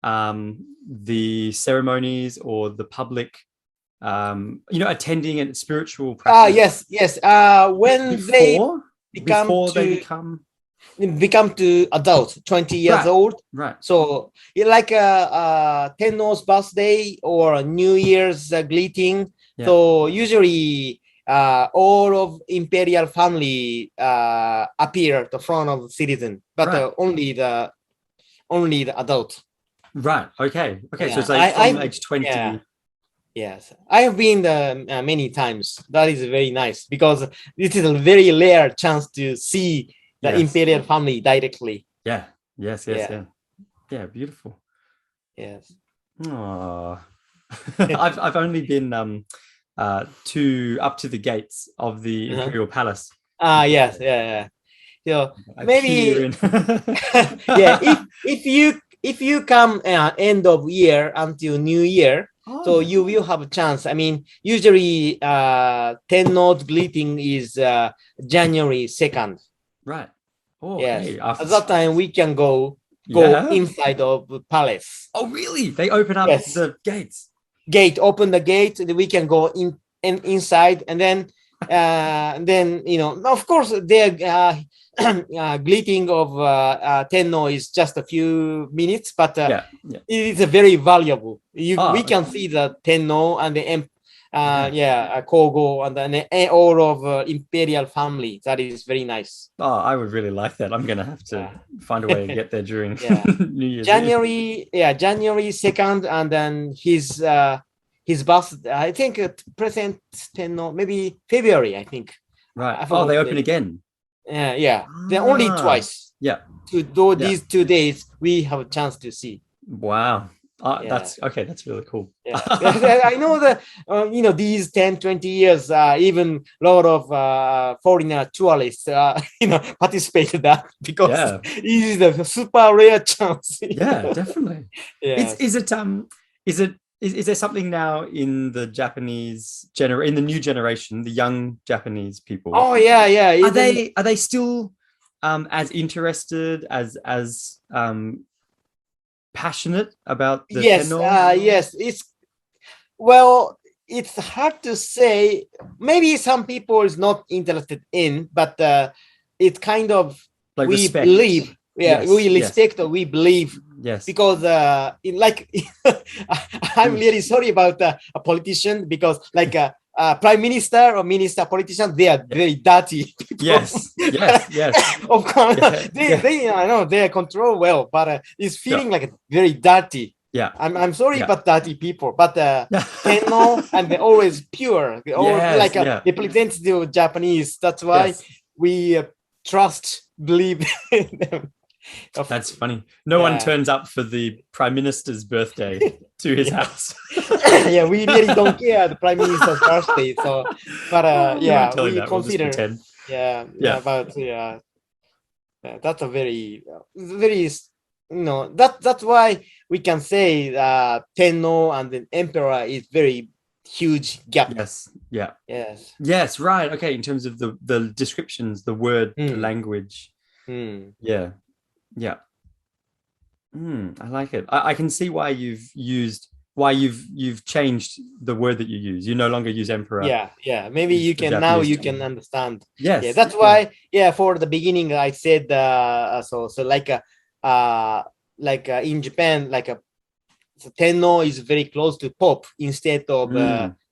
the ceremonies or the public attending a spiritual practice? Yes. When they become to adult, 20 years old, right? So like Tenno's birthday or New Year's greeting. So usually all of imperial family appear at the front of the citizen, but only the adult. Right. Okay. So it's like from age 20. Yes, I have been many times. That is very nice because this is a very rare chance to see the imperial family directly. Yeah. Yes. Yeah. Beautiful. Yes. Aww. I've only been up to the gates of the imperial palace. Yes. Yeah. So maybe if you come end of year until New Year, so you will have a chance. I mean, usually Tenno's greeting is January 2nd. Right. Yes. At that time we can go inside of the palace. Oh, really? They open up the gates. Open the gate, and we can go inside, and then then of course, their greeting of Tenno is just a few minutes, but it is very valuable. We can see the Tenno and the Kogo and then all of imperial family. That is very nice. Oh, I would really like that. I'm gonna have to find a way to get there during New Year's January. January 2nd, and then his birthday. I think present Tenno, maybe February. I think. Right. Oh, they open again. Yeah. They're only twice. Yeah. To do these 2 days, we have a chance to see. Wow. That's okay. That's really cool. Yeah. I know that these 10, 20 years, even a lot of foreigner tourists participated that because it is a super rare chance. Yeah, definitely. Is there something now in the Japanese in the new generation, the young Japanese people? Oh yeah. Are they still as interested, as passionate about the Tenno? Yes. It's hard to say. Maybe some people is not interested in, but it's kind of like we respect. Believe. Yeah, we respect or we believe. Yes. Because I'm really sorry about a politician, because like prime minister or minister politician, they are very dirty people. Yes. Of course, they I know they control well, but it's feeling like very dirty. Yeah, I'm sorry, but dirty people. But Tenno, and they're always pure. They always represent the Japanese. That's why we believe them. That's funny. No one turns up for the prime minister's birthday to his house. We really don't care the prime minister's birthday. So, but we consider. That's a very, very. That's why we can say Tenno and the emperor is very huge gap. Yes. Right. Okay. In terms of the descriptions, the word, the language. Yeah. I like it. I can see why you've changed the word that you use. You no longer use emperor. Yeah. Maybe you can now you can understand. Yes. Yeah, that's why. Yeah, for the beginning I said so like in Japan, Tenno is very close to Pope instead of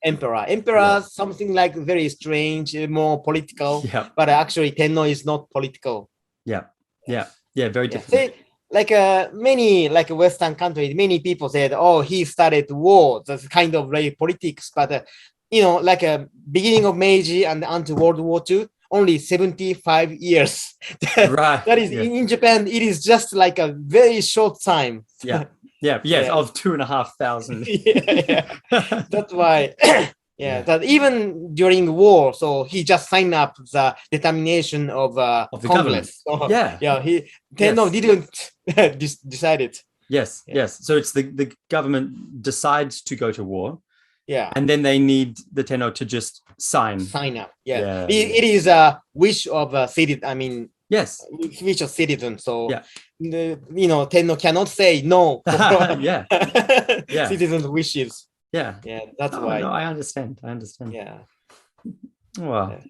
emperor. Emperor something like very strange, more political. Yeah. But actually Tenno is not political. Yeah, very different. Many Western countries, many people said, "Oh, he started war." That's kind of like politics, but beginning of Meiji and until World War II, only 75 years. Right. That is in Japan. It is just like a very short time. Yes, of 2,500. That's why. That even during the war, so he just signed up the determination of the Congress. Government. Tenno didn't decide it. Yes. So it's the government decides to go to war. And then they need the Tenno to just sign up. It is a wish of a citizen. I mean, wish of citizen. So Tenno cannot say no. Citizens' wishes. That's why. No, I understand. Yeah. Well,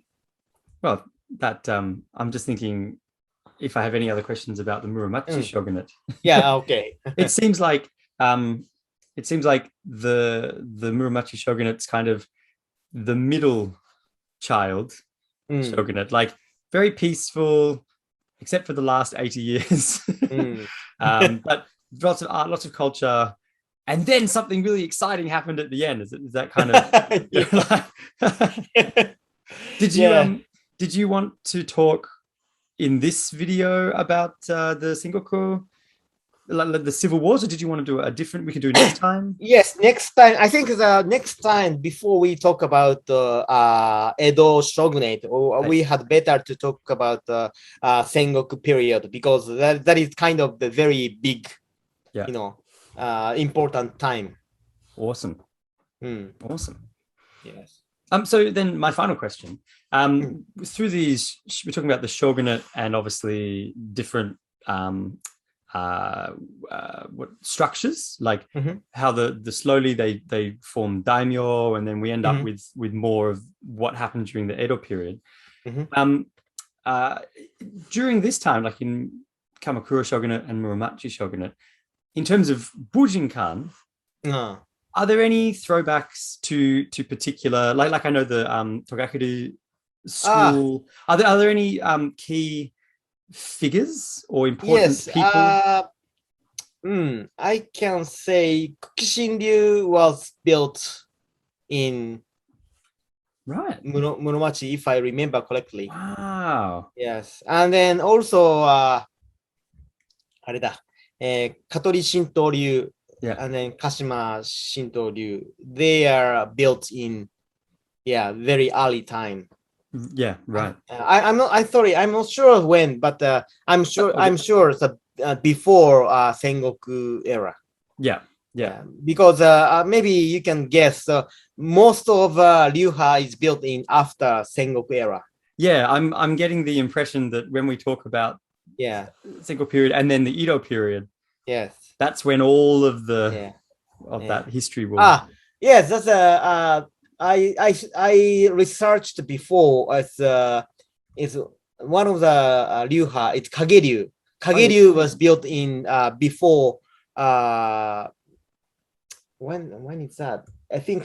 that I'm just thinking if I have any other questions about the Muromachi Shogunate. Okay. It seems like the Muromachi Shogunate's kind of the middle child shogunate, like very peaceful, except for the last 80 years. But lots of art, lots of culture. And then something really exciting happened at the end. Is that kind of? Did you want to talk in this video about the Sengoku, like the civil wars, or did you want to do a different? We can do next time. Yes, next time. I think the next time before we talk about the Edo shogunate, we had better to talk about the Sengoku period, because that is kind of the very big, important time. Awesome. Yes. So then my final question, through these, we're talking about the shogunate and obviously different what structures, like how the slowly they form daimyo, and then we end up with more of what happened during the Edo period. During this time, like in Kamakura Shogunate and Muromachi Shogunate, in terms of Bujinkan, are there any throwbacks to particular, like I know the Togakudo school? Are there any key figures or important people? I can say Kukishinryu was built in Muromachi, if I remember correctly. Wow. Yes, and then also Katori Shinto-ryu, and then Kashima Shinto-ryu, they are built in very early time. Yeah, right. I'm not sure when, but I'm sure that before Sengoku era. Yeah. Because maybe you can guess most of Ryuha is built in after Sengoku era. Yeah, I'm getting the impression that when we talk about Sengoku period and then the Edo period, that's when all of that history will. Yes, that's I researched before. It's one of the Ryuha. It's Kageryu. Kageryu was built in before. When is that? I think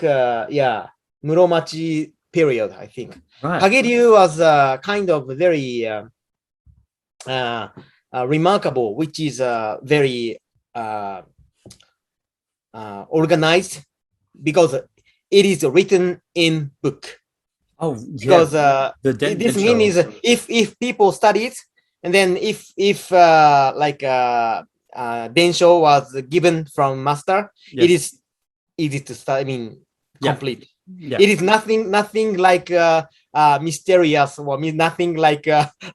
Muromachi period. I think Kageryu was kind of very remarkable, which is very organized because it is written in book. Because this means if people study it, and then if densho was given from master, it is easy to study. I mean, complete. It is nothing like mysterious or nothing like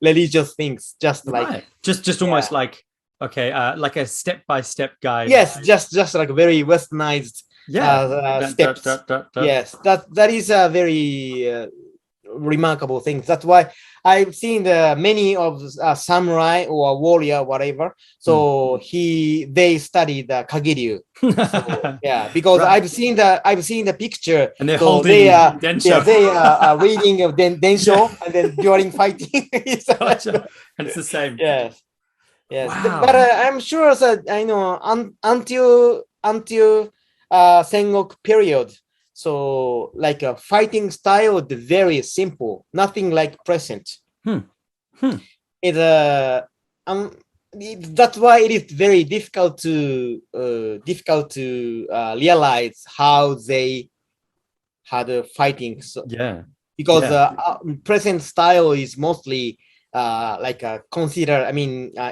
religious things. Just like just almost like like a step-by-step guide. Yes, just like very westernized steps. Yes, that is a very remarkable thing. That's why I've seen many of samurai or warrior, whatever. So they studied Kageryu. So, because I've seen the picture, and they're holding densho. They are reading densho, and then during fighting, and it's the same. Yes. Wow. But I'm sure that I know until Sengoku period. So like a fighting style is very simple, nothing like present. It's that's why it is very difficult to realize how they had fighting. So, because present style is mostly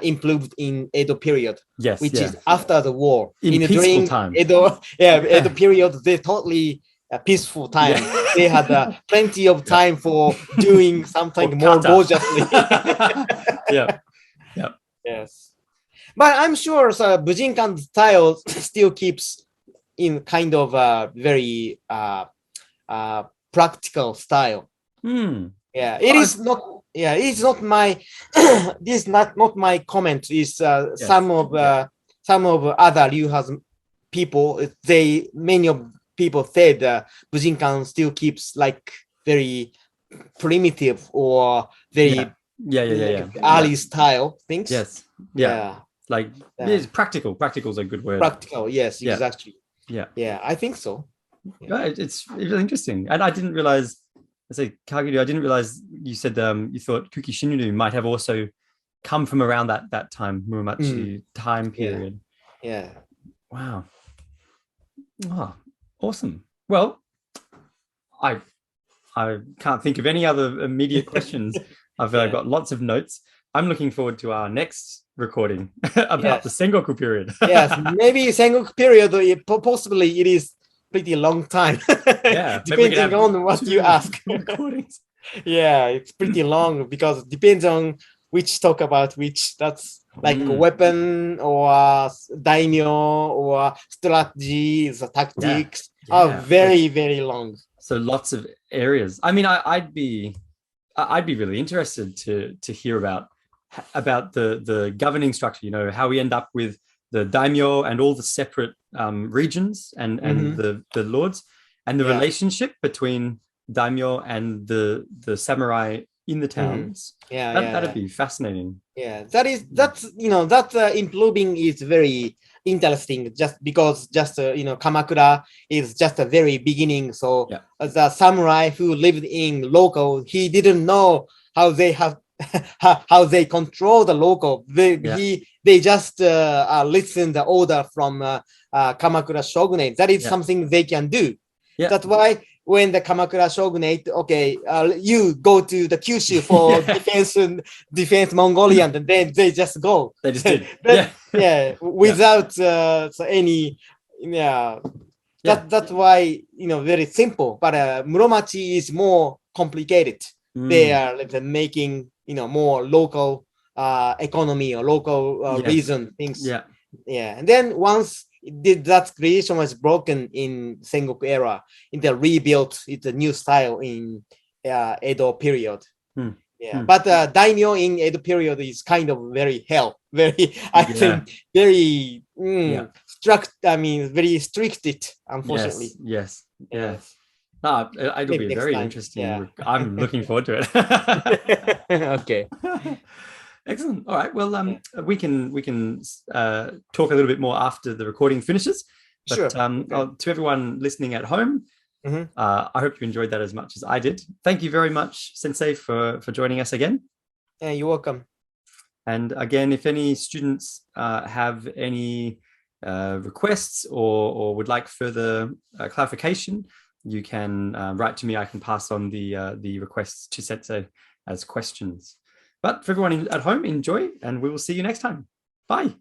improved in Edo period, which is after the war. During time. Edo period, they totally peaceful time. They had plenty of time for doing something more gorgeously. Yes. But I'm sure Bujinkan style still keeps in kind of a very practical style. It is not. It's not my. This is not my comment. Is some of other Ryuha's people. Many of people said Bujinkan still keeps like very primitive or very early style things. Yes. Like it's practical. Practical is a good word. Practical. Yes. Exactly. Yeah. I think so. It's really interesting, and I didn't realize. I say Kageryu. I didn't realize you said you thought Kukishinryu might have also come from around that time, Muromachi time period. Yeah. Wow. Oh, awesome. Well, I can't think of any other immediate questions. I've got lots of notes. I'm looking forward to our next recording about the Sengoku period. Yes, maybe Sengoku period. Possibly it is pretty long time. Depending on what you ask. Recordings. It's pretty long because it depends on which talk about which. That's like a weapon or daimyo or strategies, tactics are very, very long. So lots of areas. I mean, I'd be really interested to hear about about the governing structure, you know, how we end up with the daimyo and all the separate regions and the lords, and the relationship between daimyo and the samurai in the towns. That'd be fascinating. That's improving is very interesting, just because Kamakura is just a very beginning. So the samurai who lived in local, he didn't know how they have how they control the local. They just listen the order from Kamakura Shogunate. That is something they can do. That's why when the Kamakura Shogunate, you go to the Kyushu for defense Mongolian, and then they just go. They just did. Without any. That's why, very simple. But Muromachi is more complicated. They are making more local economy or local reason things. And then once that creation was broken in Sengoku era, in the rebuilt, it's a new style in Edo period. But daimyo in Edo period is kind of very hell, very I think very very stricted, unfortunately. Yes. No, it'll be very interesting. I'm looking forward to it. Okay. Excellent. All right. Well, we can talk a little bit more after the recording finishes. But, sure. To everyone listening at home, I hope you enjoyed that as much as I did. Thank you very much, Sensei, for joining us again. Yeah, you're welcome. And again, if any students have any requests or would like further clarification, you can write to me. I can pass on the requests to Sensei as questions. But for everyone at home, enjoy, and we will see you next time. Bye.